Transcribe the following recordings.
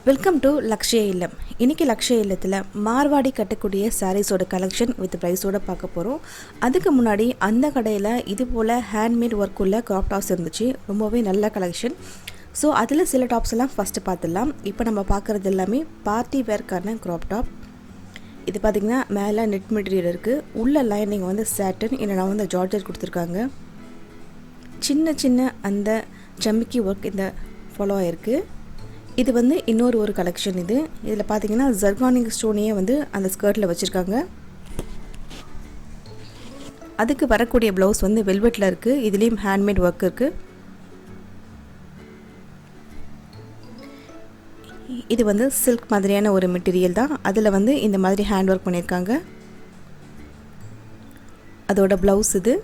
Welcome to Lakshya இல்லம். இன்றைக்கி லக்ஷய இல்லத்தில் மார்வாடி கட்டக்கூடிய சாரீஸோட கலெக்ஷன் வித் ப்ரைஸோடு பார்க்க போகிறோம். அதுக்கு முன்னாடி அந்த கடையில் இது போல் ஹேண்ட்மேட் ஒர்க் உள்ள க்ராப் டாப்ஸ் இருந்துச்சு. ரொம்பவே நல்ல கலெக்ஷன். ஸோ அதில் சில டாப்ஸ் எல்லாம் ஃபஸ்ட்டு பார்த்துடலாம். இப்போ நம்ம பார்க்குறது எல்லாமே பார்ட்டி வேர்க்கான க்ராப் டாப். இது பார்த்திங்கன்னா மேலே நெட் மெட்டீரியல் இருக்குது. உள்ள லைனிங் வந்து சாட்டன், இல்லைனா வந்து ஜார்ஜர் கொடுத்துருக்காங்க. சின்ன சின்ன அந்த ஜமிக்கி ஒர்க் இந்த ஃபாலோ ஆகிருக்கு. இது வந்து இன்னொரு கலெக்ஷன். இதில் பார்த்தீங்கன்னா ஜர்கானிக் ஸ்டோனையே வந்து அந்த ஸ்கர்ட்டில் வச்சுருக்காங்க. அதுக்கு வரக்கூடிய ப்ளவுஸ் வந்து வெல்வெட்டில் இருக்குது. இதுலேயும் ஹேண்ட்மேட் ஒர்க் இருக்குது. இது வந்து சில்க் மாதிரியான ஒரு மெட்டீரியல் தான். அதில் வந்து இந்த மாதிரி ஹேண்ட் ஒர்க் பண்ணியிருக்காங்க. அதோட ப்ளவுஸ் இது.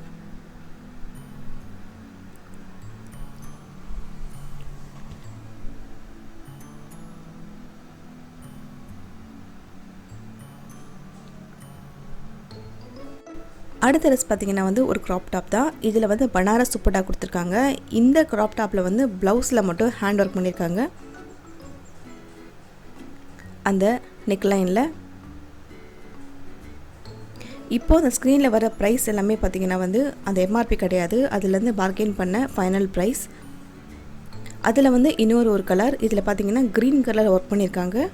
அடுத்த ட்ரெஸ் பார்த்திங்கன்னா வந்து ஒரு க்ராப் டாப் தான். இதில் வந்து பனாரஸ் துப்பட்டா கொடுத்துருக்காங்க. இந்த க்ராப் டாப்பில் வந்து ப்ளவுஸில் மட்டும் ஹேண்ட் ஒர்க் பண்ணியிருக்காங்க. அந்த நெக்லைனில் இப்போது அந்த ஸ்க்ரீனில் வர ப்ரைஸ் எல்லாமே பார்த்திங்கன்னா வந்து அந்த எம்ஆர்பி கிடையாது. அதுலேருந்து பார்கெயின் பண்ண ஃபைனல் ப்ரைஸ். அதில் வந்து இன்னொரு கலர். இதில் பார்த்திங்கன்னா க்ரீன் கலர் ஒர்க் பண்ணியிருக்காங்க.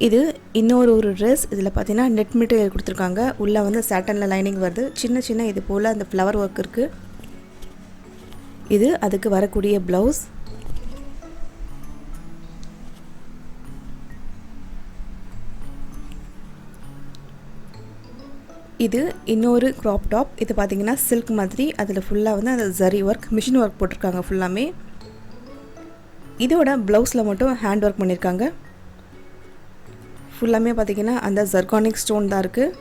இது இன்னொரு ட்ரெஸ். இதில் பார்த்தீங்கன்னா நெட் மெட்டீரியல் கொடுத்துருக்காங்க. உள்ளே வந்து சாட்டனில் லைனிங் வருது. சின்ன சின்ன இது போல் அந்த ஃப்ளவர் ஒர்க் இருக்குது. இது அதுக்கு வரக்கூடிய ப்ளவுஸ். இது இன்னொரு க்ராப் டாப். இது பார்த்திங்கன்னா சில்க் மாதிரி. அதில் ஃபுல்லாக வந்து அந்த ஜரி ஒர்க், மிஷின் ஒர்க் போட்டிருக்காங்க ஃபுல்லாமே. இதோட ப்ளவுஸில் மட்டும் ஹேண்ட் ஒர்க் பண்ணியிருக்காங்க. ஃபுல்லாமே பார்த்திங்கன்னா அந்த ஜர்கானிக் ஸ்டோன் தான் இருக்குது.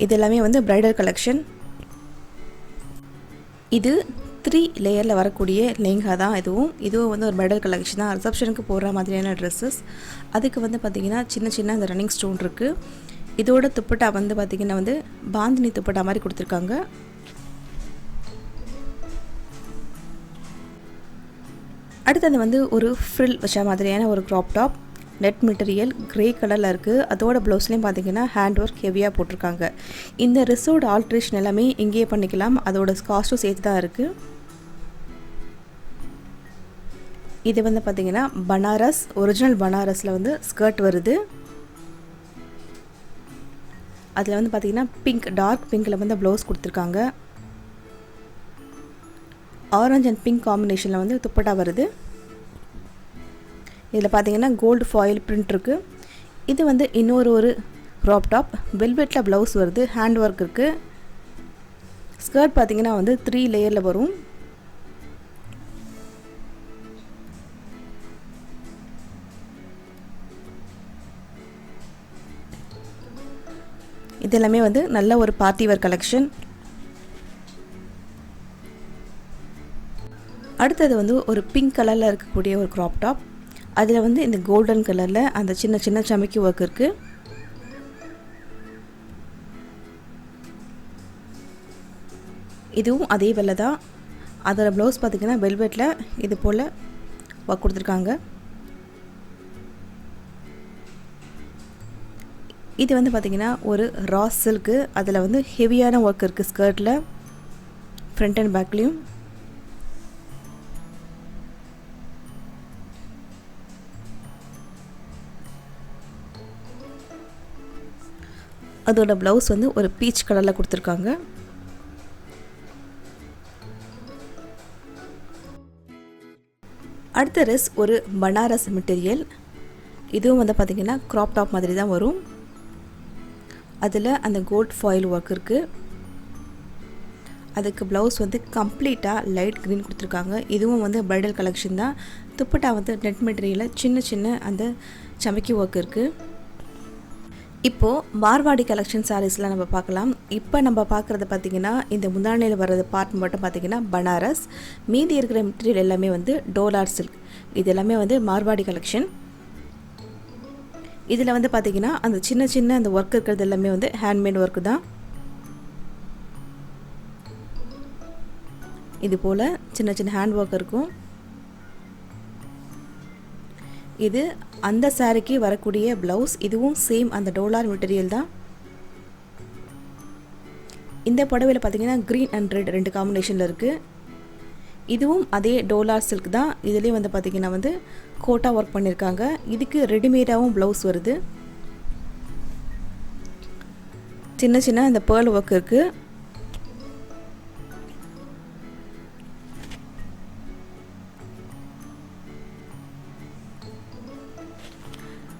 இது எல்லாமே வந்து ப்ரைடல் கலெக்ஷன். இது 3 லேயரில் வரக்கூடிய லெஹங்கா தான். இதுவும் வந்து ஒரு ப்ரைடல் கலெக்ஷன் தான். ரிசப்ஷனுக்கு போடுற மாதிரியான ட்ரெஸ்ஸஸ். அதுக்கு வந்து பார்த்திங்கன்னா சின்ன சின்ன அந்த ரன்னிங் ஸ்டோன் இருக்குது. இதோட துப்பட்டா வந்து பார்த்திங்கன்னா வந்து பாந்தினி துப்பட்டா மாதிரி கொடுத்துருக்காங்க. அடுத்தது வந்து ஒரு ஃப்ரில் வச்ச மாதிரியான ஒரு crop top. Net material grey கலரில் இருக்குது. அதோட ப்ளவுஸ்லேயும் பார்த்திங்கன்னா ஹேண்ட் ஒர்க் ஹெவியாக போட்டிருக்காங்க. இந்த ட்ரெஸ்ஸோட ஆல்ட்ரேஷன் எல்லாமே இங்கேயே பண்ணிக்கலாம். அதோட காஸ்ட்டும் சேர்த்து தான் இருக்குது. இது வந்து பார்த்திங்கன்னா பனாரஸ், ஒரிஜினல் பனாரஸில் வந்து ஸ்கர்ட் வருது. அதில் வந்து பார்த்திங்கன்னா பிங்க், டார்க் பிங்க்கில் வந்து ப்ளவுஸ் கொடுத்துருக்காங்க. ஆரஞ்ச் அண்ட் பிங்க் காம்பினேஷனில் வந்து துப்பட்டா வருது. இதில் பார்த்தீங்கன்னா கோல்டு ஃபாயில் பிரிண்ட் இருக்குது. இது வந்து இன்னொரு க்ராப் டாப். வெல்வெட்டில் ப்ளவுஸ் வருது. ஹேண்ட் ஒர்க் இருக்குது. ஸ்கர்ட் பார்த்திங்கன்னா வந்து 3 லேயரில் வரும். இது எல்லாமே வந்து நல்ல ஒரு பார்ட்டி வேர் கலெக்ஷன். அடுத்தது வந்து ஒரு பிங்க் கலரில் இருக்கக்கூடிய ஒரு க்ராப் டாப். அதில் வந்து இந்த கோல்டன் கலரில் அந்த சின்ன சின்ன சமைக்கி ஒர்க் இருக்குது. இதுவும் அதே வெள்ளை தான். அதோட ப்ளவுஸ் பார்த்திங்கன்னா வெல்வெட்டில் இது போல் ஒர்க் கொடுத்துருக்காங்க. இது வந்து பார்த்திங்கன்னா ஒரு ரா சில்க்கு. அதில் வந்து ஹெவியான ஒர்க் இருக்குது ஸ்கர்ட்டில், ஃப்ரண்ட் அண்ட் பேக்லேயும். அதோட ப்ளவுஸ் வந்து ஒரு பீச் கலரில் கொடுத்துருக்காங்க. அடுத்த ட்ரெஸ் ஒரு பனாரஸ் மெட்டீரியல். இதுவும் வந்து பார்த்திங்கன்னா க்ராப் டாப் மாதிரி தான் வரும். அதில் அந்த கோல்ட் ஃபாயில் ஒர்க் இருக்குது. அதுக்கு ப்ளவுஸ் வந்து கம்ப்ளீட்டாக லைட் க்ரீன் கொடுத்துருக்காங்க. இதுவும் வந்து ப்ரைடல் கலெக்ஷன் தான். துப்பட்டா வந்து நெட் மெட்டீரியலில் சின்ன சின்ன அந்த சமைக்கி ஒர்க் இருக்குது. இப்போது மார்வாடி கலெக்ஷன் சாரீஸ்லாம் நம்ம பார்க்கலாம். இப்போ நம்ம பார்க்குறது பார்த்திங்கன்னா இந்த முந்தானையில் வர்றது பார்ட் மட்டும் பார்த்திங்கன்னா பனாரஸ். மீதி இருக்கிற மெட்டீரியல் எல்லாமே வந்து டோலார் சில்க். இது எல்லாமே வந்து மார்வாடி கலெக்ஷன். இதில் வந்து பார்த்திங்கன்னா அந்த சின்ன சின்ன அந்த ஒர்க் இருக்கிறது எல்லாமே வந்து ஹேண்ட்மேட் ஒர்க்கு தான். இது போல் சின்ன சின்ன ஹேண்ட் ஒர்க் இருக்கும். இது அந்த சாரிக்கு வரக்கூடிய ப்ளவுஸ். இதுவும் சேம் அந்த டோலார் மெட்டீரியல் தான். இந்த புடவையில் பார்த்திங்கன்னா க்ரீன் அண்ட் ரெட் 2 காம்பினேஷனில் இருக்குது. இதுவும் அதே டோலார் சில்க் தான். இதுலேயும் வந்து பார்த்திங்கன்னா வந்து கோட்டா ஒர்க் பண்ணியிருக்காங்க. இதுக்கு ரெடிமேடாகவும் ப்ளவுஸ் வருது. சின்ன சின்ன இந்த பேர்ல் ஒர்க் இருக்குது.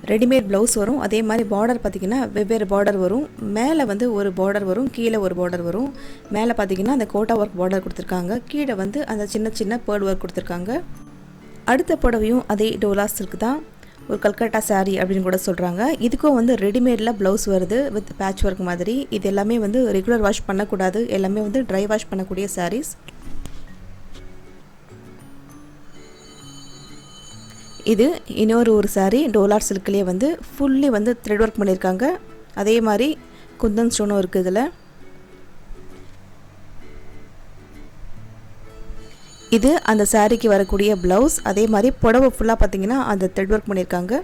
ரெடிமேட் ப்ளவுஸ் வரும். அதே மாதிரி பார்டர் பார்த்திங்கன்னா வெவ்வேறு பார்டர் வரும். மேலே வந்து ஒரு பார்டர் வரும், கீழே ஒரு பார்டர் வரும். மேலே பார்த்திங்கன்னா அந்த கோட்டா ஒர்க் பார்டர் கொடுத்துருக்காங்க, கீழே வந்து அந்த சின்ன சின்ன பேர்ல் ஒர்க் கொடுத்துருக்காங்க. அடுத்த புடவையும் அதே டோலா சில்க் தான். ஒரு கல்கட்டா சாரீ அப்படின்னு கூட சொல்கிறாங்க. இதுக்கும் வந்து ரெடிமேடில் ப்ளவுஸ் வருது வித் பேட்ச் ஒர்க் மாதிரி. இது எல்லாமே வந்து ரெகுலர் வாஷ் பண்ணக்கூடாது, எல்லாமே வந்து ட்ரை வாஷ் பண்ணக்கூடிய சாரீஸ். இது இன்னொரு சாரீ டோலார் சில்க்லேயே வந்து ஃபுல்லி வந்து த்ரெட் ஒர்க் பண்ணியிருக்காங்க. அதே மாதிரி குந்தன் ஸ்டோனும் இருக்குது இதில். இது அந்த சாரீக்கு வரக்கூடிய ப்ளவுஸ். அதே மாதிரி புடவை ஃபுல்லாக பார்த்திங்கன்னா அந்த த்ரெட் ஒர்க் பண்ணியிருக்காங்க.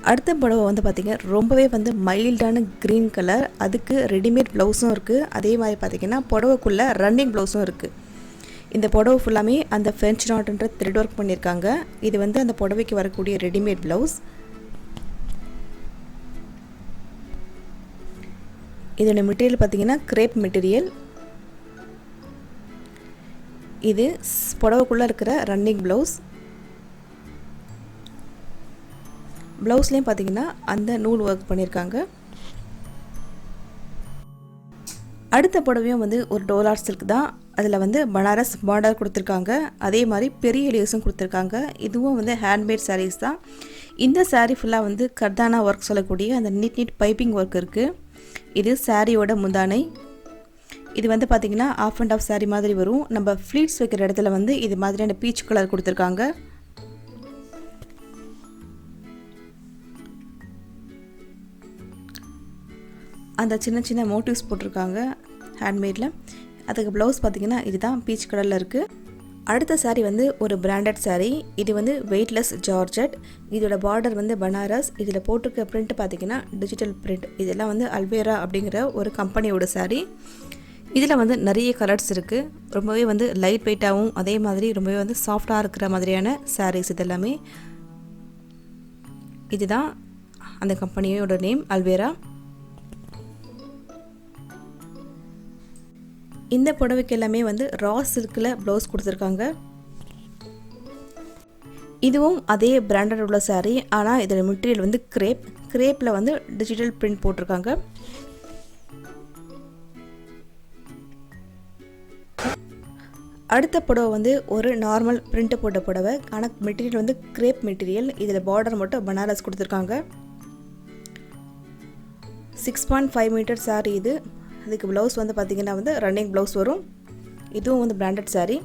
அடுத்த புடவை வந்து பார்த்திங்கன்னா ரொம்பவே வந்து மைல்டான க்ரீன் கலர். அதுக்கு ரெடிமேட் ப்ளவுஸும் இருக்குது. அதே மாதிரி பார்த்திங்கன்னா புடவைக்குள்ளே ரன்னிங் ப்ளவுஸும் இருக்குது. இந்த புடவை ஃபுல்லாமே அந்த ஃப்ரெஞ்ச் நாட்ன்ற த்ரெட் ஒர்க் பண்ணியிருக்காங்க. இது வந்து அந்த புடவைக்கு வரக்கூடிய ரெடிமேட் ப்ளவுஸ். இதோட மெட்டீரியல் பார்த்திங்கன்னா கிரேப் மெட்டீரியல். இது புடவைக்குள்ளே இருக்கிற ரன்னிங் ப்ளவுஸ். ப்ளவுஸ்லேயும் பார்த்திங்கன்னா அந்த நூல் ஒர்க் பண்ணியிருக்காங்க. அடுத்த புடவையும் வந்து ஒரு டோலார் சில்க் தான். அதில் வந்து பனாரஸ் பார்டர் கொடுத்துருக்காங்க. அதே மாதிரி பெரிய லேஸும் கொடுத்துருக்காங்க. இதுவும் வந்து ஹேண்ட்மேட் சாரீஸ் தான். இந்த சாரீ ஃபுல்லாக வந்து கர்தானா ஒர்க் சொல்லக்கூடிய அந்த நீட் பைப்பிங் ஒர்க் இருக்குது. இது சாரியோட முந்தானை. இது வந்து பார்த்திங்கன்னா ஆஃப் அண்ட் ஆஃப் சாரீ மாதிரி வரும். நம்ம ஃப்ளீட்ஸ் வைக்கிற இடத்துல வந்து இது மாதிரியான பீச் கலர் கொடுத்துருக்காங்க. அந்த சின்ன சின்ன மோட்டிவ்ஸ் போட்டிருக்காங்க ஹேண்ட்மேடில். அதுக்கு ப்ளவுஸ் பார்த்திங்கன்னா இதுதான் பீச் கலரில் இருக்குது. அடுத்த சாரீ வந்து ஒரு பிராண்டட் சாரீ. இது வந்து வெயிட்லெஸ் ஜார்ஜெட். இதோட பார்டர் வந்து பனாரஸ். இதில் போட்டிருக்க பிரிண்ட் பார்த்திங்கன்னா டிஜிட்டல் பிரிண்ட். இதெல்லாம் வந்து அல்வேரா அப்படிங்கிற ஒரு கம்பெனியோட சாரீ. இதில் வந்து நிறைய கலர்ஸ் இருக்குது. ரொம்பவே வந்து லைட் வெயிட்டாகவும் அதே மாதிரி ரொம்பவே வந்து சாஃப்டாக இருக்கிற மாதிரியான சாரீஸ் இதெல்லாமே. இதுதான் அந்த கம்பெனியோட நேம், அல்வேரா. இந்த புடவைக்கு எல்லாமே வந்து ரா சில்கில் ப்ளவுஸ் கொடுத்துருக்காங்க. இதுவும் அதே பிராண்டட் உள்ள சாரீ. ஆனால் இதோட மெட்டீரியல் வந்து கிரேப்பில் வந்து டிஜிட்டல் பிரிண்ட் போட்டிருக்காங்க. அடுத்த புடவை வந்து ஒரு நார்மல் பிரிண்ட் போட்ட புடவை. ஆனால் மெட்டீரியல் வந்து கிரேப் மெட்டீரியல். இதில் பார்டர் மட்டும் பனாரஸ் கொடுத்துருக்காங்க. 6.5 மீட்டர் சாரீ இது. அதுக்கு ப்ளவுஸ் வந்து பார்த்திங்கன்னா வந்து ரன்னிங் ப்ளவுஸ் வரும். இதுவும் வந்து பிராண்டட் சாரீ.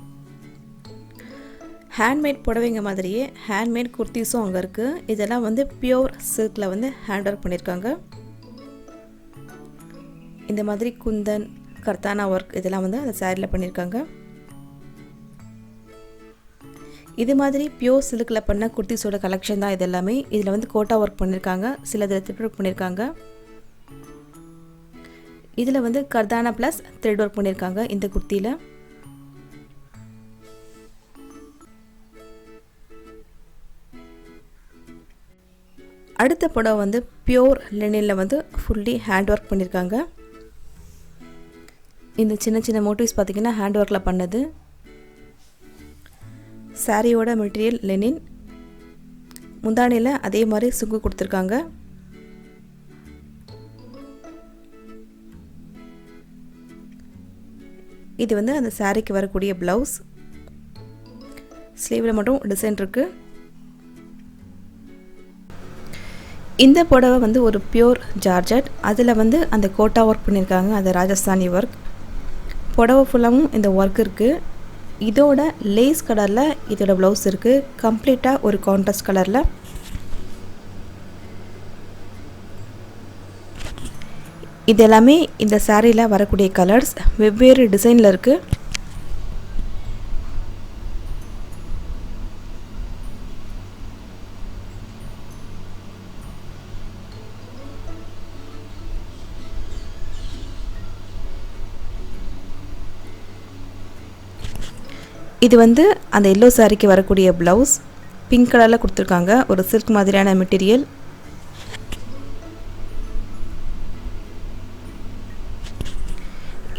ஹேண்ட்மேட் புடவைங்க மாதிரியே ஹேண்ட்மேட் குர்த்திஸும் அங்கே இருக்குது. இதெல்லாம் வந்து பியூர் சில்கில் வந்து ஹேண்ட் ஒர்க் பண்ணியிருக்காங்க. இந்த மாதிரி குந்தன் கர்தானா ஒர்க் இதெல்லாம் வந்து அந்த சாரியில் பண்ணியிருக்காங்க. இது மாதிரி பியூர் சில்கில் பண்ண குர்த்திஸோட கலெக்ஷன் தான் இது எல்லாமே. இதில் வந்து கோட்டா ஒர்க் பண்ணியிருக்காங்க, சில இதில் த்ரெட் ஒர்க் பண்ணியிருக்காங்க. இதில் வந்து கர்தானா ப்ளஸ் த்ரெட் ஒர்க் பண்ணியிருக்காங்க இந்த குர்த்தியில். அடுத்த புடவை வந்து பியூர் லினினில் வந்து ஃபுல்லி ஹேண்ட் ஒர்க் பண்ணியிருக்காங்க. இந்த சின்ன சின்ன மோட்டிவ்ஸ் பார்த்திங்கன்னா ஹேண்ட் ஒர்க்கில் பண்ணது. சாரியோட மெட்டீரியல் லெனின். முந்தானியில் அதே மாதிரி சுங்கு கொடுத்துருக்காங்க. இது வந்து அந்த சாரிக்கு வரக்கூடிய ப்ளவுஸ். ஸ்லீவில் மட்டும் டிசைன் இருக்குது. இந்த புடவை வந்து ஒரு பியூர் ஜார்ஜெட். அதில் வந்து அந்த கோட்டா ஒர்க் பண்ணியிருக்காங்க, அந்த ராஜஸ்தானி ஒர்க். புடவை ஃபுல்லாகவும் இந்த ஒர்க் இருக்குது. இதோட லேஸ் கலரில் இதோட ப்ளவுஸ் இருக்குது. கம்ப்ளீட்டாக ஒரு கான்ட்ராஸ்ட் கலரில். இது எல்லாமே இந்த சாரியில் வரக்கூடிய கலர்ஸ் வெவ்வேறு டிசைனில் இருக்குது. இது வந்து அந்த எல்லோ சாரிக்கு வரக்கூடிய ப்ளவுஸ். பிங்க் கலரில் கொடுத்துருக்காங்க. ஒரு சில்க் மாதிரியான மெட்டீரியல்.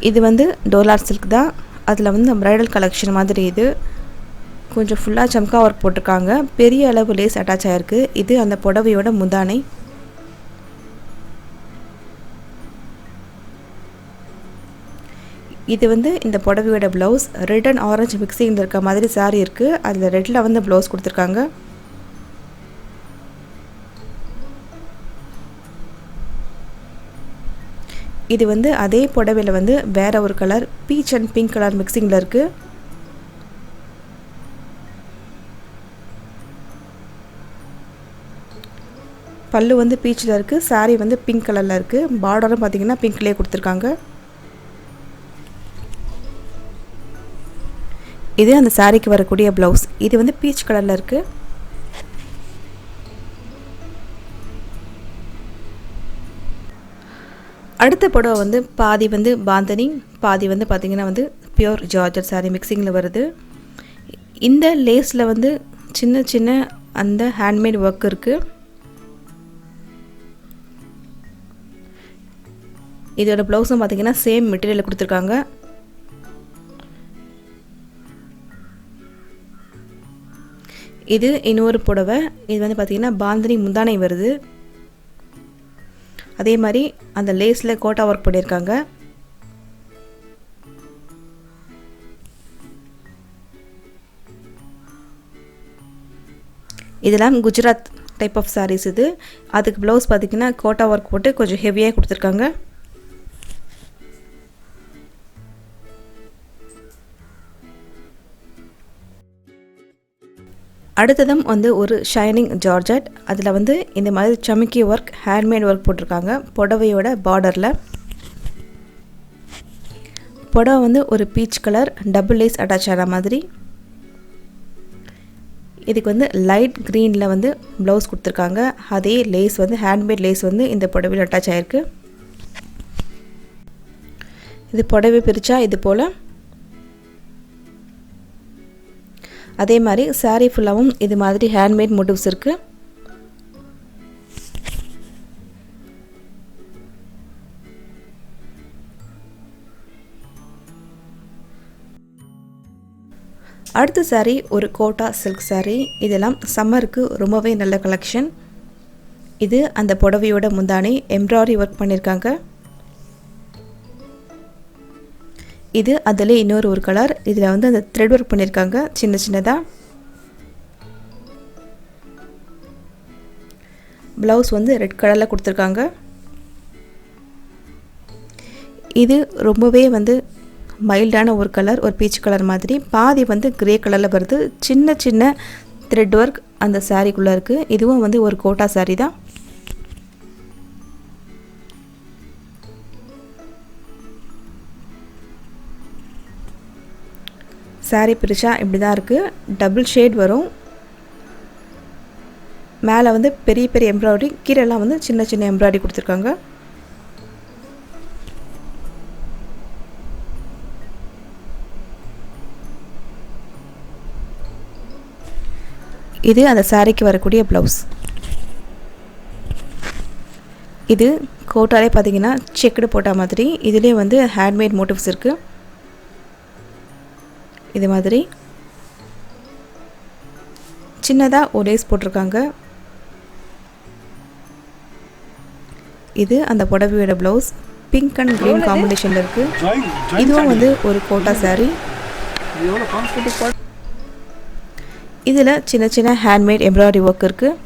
இது வந்து டோலார் சில்க் தான். அதில் வந்து ப்ரைடல் கலெக்ஷன் மாதிரி. இது கொஞ்சம் ஃபுல்லாக சம்கா ஒர்க் போட்டிருக்காங்க. பெரிய அளவு லேஸ் அட்டாச் ஆகிருக்கு. இது அந்த புடவையோட முந்தானை. இது வந்து இந்த புடவையோட ப்ளவுஸ். ரெட் அண்ட் ஆரஞ்சு மிக்சிங்கில் இருக்க மாதிரி சாரி இருக்குது. அதில் ரெட்டில் வந்து ப்ளவுஸ் கொடுத்துருக்காங்க. இது வந்து அதே புடவையில் வந்து வேற ஒரு colour peach and pink colour மிக்சிங்கில் இருக்குது. பல்லு வந்து பீச்சில் இருக்குது. சாரி வந்து பிங்க் கலரில் இருக்குது. பார்டரும் பார்த்திங்கன்னா பிங்க்லேயே கொடுத்துருக்காங்க. இது அந்த சாரிக்கு வரக்கூடிய ப்ளவுஸ். இது வந்து பீச் கலரில் இருக்குது. அடுத்த புடவை வந்து பாதி வந்து பாந்தனி, பாதி வந்து பார்த்திங்கன்னா வந்து பியோர் ஜார்ஜட் சாரி மிக்சிங்கில் வருது. இந்த லேஸில் வந்து சின்ன சின்ன அந்த ஹேண்ட்மேட் ஒர்க் இருக்குது. இதோட ப்ளவுஸும் பார்த்திங்கன்னா சேம் மெட்டீரியலில் கொடுத்துருக்காங்க. இது இன்னொரு புடவை. இது வந்து பார்த்திங்கன்னா பாந்தினி முந்தானை வருது. அதே மாதிரி அந்த லேஸில் கோட்டா ஒர்க் பண்ணியிருக்காங்க. இதெல்லாம் குஜராத் டைப் ஆஃப் சாரீஸ். இது அதுக்கு ப்ளவுஸ் பார்த்திங்கன்னா கோட்டா ஒர்க் போட்டு கொஞ்சம் ஹெவியாக கொடுத்துருக்காங்க. அடுத்ததும் வந்து ஒரு ஷைனிங் ஜார்ஜட். அதில் வந்து இந்த மாதிரி சமிக்கி ஒர்க் ஹேண்ட்மேட் ஒர்க் போட்டிருக்காங்க புடவையோட பார்டரில். புடவை வந்து ஒரு peach colour double lace attach ஆன மாதிரி. இதுக்கு வந்து லைட் க்ரீனில் வந்து ப்ளவுஸ் கொடுத்துருக்காங்க. அதே லேஸ் வந்து ஹேண்ட்மேட் லேஸ் வந்து இந்த புடவையில் அட்டாச் ஆகிருக்கு. இது புடவை பிரித்தா இது போல். அதே மாதிரி சாரீ ஃபுல்லாகவும் இது மாதிரி ஹேண்ட்மேட் மோட்டிவ்ஸ் இருக்குது. அடுத்த சாரீ ஒரு கோட்டா சில்க் சாரீ. இதெல்லாம் சம்மருக்கு ரொம்பவே நல்ல கலெக்ஷன். இது அந்த புடவையோட முந்தானை எம்ப்ராய்டரி ஒர்க் பண்ணியிருக்காங்க. இது அதில் இன்னொரு ஒரு கலர். இதில் வந்து அந்த த்ரெட் ஒர்க் பண்ணியிருக்காங்க சின்ன சின்னதாக. ப்ளவுஸ் வந்து ரெட் கலரில் கொடுத்துருக்காங்க. இது ரொம்பவே வந்து மைல்டான ஒரு கலர், ஒரு பீச் கலர் மாதிரி. பாதி வந்து கிரே கலரில் வருது. சின்ன சின்ன த்ரெட் ஒர்க் அந்த சாரீக்குள்ளே இருக்குது. இதுவும் வந்து ஒரு கோட்டா சாரீ தான். சாரீ பிரிச்சா இப்படி தான் இருக்குது. டபுள் ஷேட் வரும். மேலே வந்து பெரிய பெரிய எம்ப்ராய்டரி, கீழெல்லாம் வந்து சின்ன சின்ன எம்ப்ராய்டரி கொடுத்துருக்காங்க. இது அந்த சாரீக்கு வரக்கூடிய ப்ளவுஸ். இது கோட்டாலே பார்த்தீங்கன்னா செக்குடு போட்ட மாதிரி. இதுலேயே வந்து ஹேண்ட்மேட் மோட்டிவ்ஸ் இருக்குது. இது மாதிரி சின்னதாக ஒரு லேஸ் போட்டிருக்காங்க. இது அந்த புடவையோட ப்ளவுஸ். பிங்க் அண்ட் க்ரீன் காம்பினேஷனில் இருக்குது. இதுவும் வந்து ஒரு கோட்டா சாரீ. இதில் சின்ன சின்ன ஹேண்ட்மேட் எம்ப்ராய்டரி ஒர்க் இருக்குது.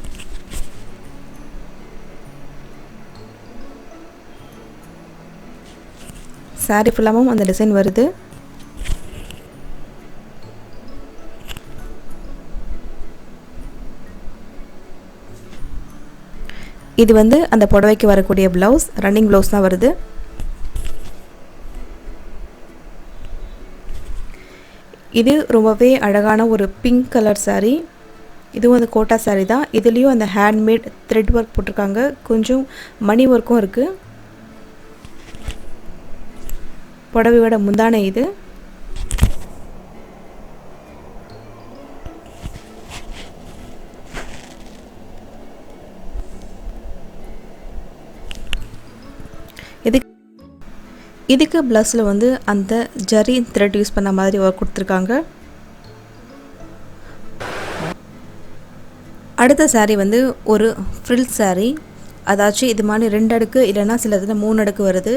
சாரீ ஃபுல்லாகவும் அந்த டிசைன் வருது. இது வந்து அந்த புடவைக்கு வரக்கூடிய ப்ளவுஸ். ரன்னிங் ப்ளவுஸ் தான் வருது. இது ரொம்பவே அழகான ஒரு பிங்க் கலர் saree. இதுவும் அந்த கோட்டா saree தான். இதுலேயும் அந்த ஹேண்ட்மேட் த்ரெட் ஒர்க் போட்டிருக்காங்க. கொஞ்சம் மணி ஒர்க்கும் இருக்குது. புடவையோட முந்தானை இது. இதுக்கு ப்ளஸில் வந்து அந்த ஜரி த்ரெட் யூஸ் பண்ண மாதிரி ஒர்க் கொடுத்துருக்காங்க. அடுத்த saree வந்து ஒரு ஃப்ரில் saree. அதாச்சும் இது மாதிரி 2 அடுக்கு இல்லைன்னா சில இதில் 3 அடுக்கு வருது.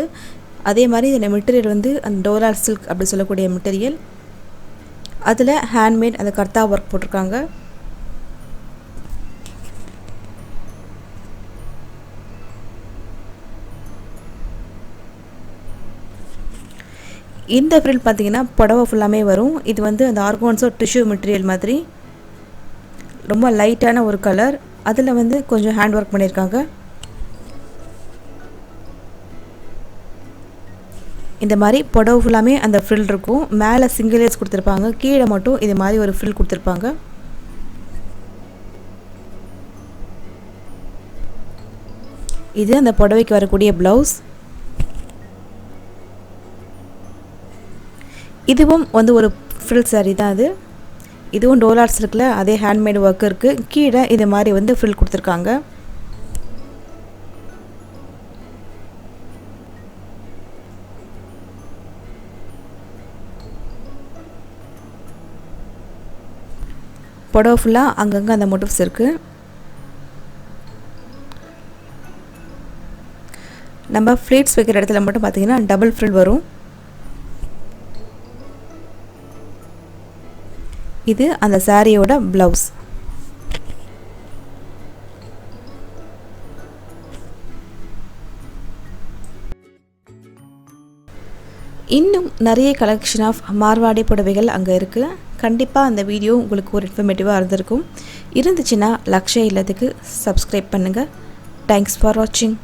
அதே மாதிரி இதில் மெட்டீரியல் வந்து அந்த டோலார் சில்க் அப்படி சொல்லக்கூடிய மெட்டீரியல். அதில் ஹேண்ட்மேட் அந்த கர்த்தா ஒர்க் போட்டிருக்காங்க. இந்த ஃப்ரில் பார்த்தீங்கன்னா புடவை ஃபுல்லாமே வரும். இது வந்து அந்த ஆர்கான்ஸோ டிஷ்யூ மெட்டீரியல் மாதிரி ரொம்ப லைட்டான ஒரு கலர். அதில் வந்து கொஞ்சம் ஹேண்ட் ஒர்க் பண்ணியிருக்காங்க. இந்த மாதிரி புடவை ஃபுல்லாமே அந்த ஃப்ரில் இருக்கும். மேலே சிங்கிள் லேஸ் கொடுத்துருப்பாங்க. கீழே மட்டும் இது மாதிரி ஒரு ஃப்ரில் கொடுத்துருப்பாங்க. இது அந்த புடவைக்கு வரக்கூடிய ப்ளவுஸ். இதுவும் வந்து ஒரு ஃப்ரில் saree தான் அது. இதுவும் டோலார் சில்கில் அதே ஹேண்ட்மேட் ஒர்க் இருக்குது. கீழே இது மாதிரி வந்து ஃப்ரில் கொடுத்துருக்காங்க. புடவை ஃபுல்லாக அங்கங்கே அந்த மோட்டிவ்ஸ் இருக்குது. நம்ம ஃப்ளீட்ஸ் வைக்கிற இடத்துல மட்டும் பார்த்திங்கன்னா டபுள் ஃப்ரில் வரும். இது அந்த சாரியோட ப்ளவுஸ். இன்னும் நிறைய கலெக்ஷன் ஆஃப் மார்வாடி புடவைகள் அங்கே இருக்குது. கண்டிப்பாக அந்த வீடியோ உங்களுக்கு ஒரு இன்ஃபர்மேட்டிவாக இருந்திருக்கும். இருந்துச்சுன்னா லக்ஷயா இல்லத்துக்கு சப்ஸ்கிரைப் பண்ணுங்கள். தேங்க்ஸ் ஃபார் வாட்சிங்.